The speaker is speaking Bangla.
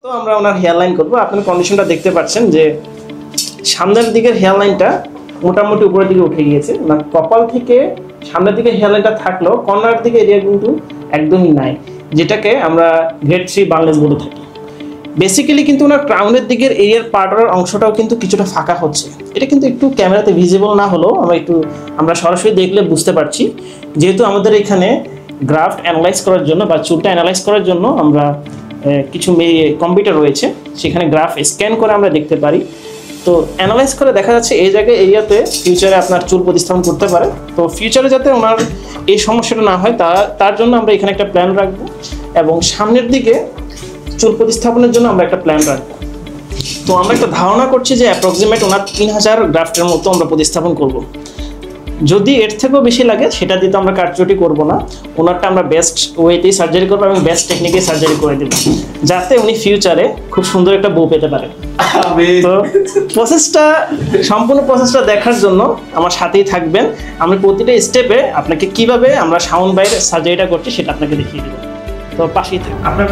তো আমরা ওনার হেয়ার লাইন করবো। আপনার কন্ডিশনটা দেখতে পাচ্ছেন যে সামনের দিকের হেয়ার লাইনটা মোটামুটি উপরের দিকে উঠে গিয়েছে। ওনার কপাল থেকে সামনের দিকে হেয়ার লাইনটা থাকলেও কর্নার দিকে এরিয়া কিন্তু একদমই নাই, যেটাকে আমরা গ্রেড 3 বার্নলেস বলে থাকি। বেসিক্যালি কিন্তু ওনার ক্রাউনের দিকের এরিয়ার পার্টের অংশটাও কিন্তু কিছুটা ফাঁকা হচ্ছে। এটা কিন্তু একটু ক্যামেরাতে ভিজিবল না হলেও আমরা সরাসরি দেখলে বুঝতে পারছি, যেহেতু আমাদের এখানে গ্রাফট অ্যানালাইজ করার জন্য বা চুলটা অ্যানালাইজ করার জন্য আমরা কিছু কম্পিউটার রয়েছে, সেখানে গ্রাফ স্ক্যান করে আমরা দেখতে পারি। তো অ্যানালাইজ করে দেখা যাচ্ছে এই জায়গায় এরিয়াতে ফিউচারে আপনার চুল প্রতিস্থাপন করতে পারে। তো ফিউচারে যাতে ওনার এই সমস্যাটা না হয় তার জন্য আমরা এখানে একটা প্ল্যান রাখবো, এবং সামনের দিকে চুল প্রতিস্থাপনের জন্য আমরা একটা প্ল্যান রাখবো। তো আমরা একটা ধারণা করছি যে অ্যাপ্রক্সিমেট ওনার 3000 গ্রাফটের মতো আমরা প্রতিস্থাপন করব। যদি এর থেকেও বেশি লাগে সেটা দিতে আমরা কাটচুটি করবো না, ওনারটা আমরা বেস্ট ওয়েতেই সার্জারি করবো এবং বেস্ট টেকনিকে সার্জারি করে দেবো, যাতে উনি ফিউচারে খুব সুন্দর একটা বউ পেতে পারে। তো সম্পূর্ণ প্রসেসটা দেখার জন্য আমার সাথেই থাকবেন। আমি প্রতিটা স্টেপে আপনাকে কিভাবে আমরা শাওন ভাইয়ের সার্জারিটা করছি সেটা আপনাকে দেখিয়ে দেবো। তো পাশেই থাকবেন। আপনার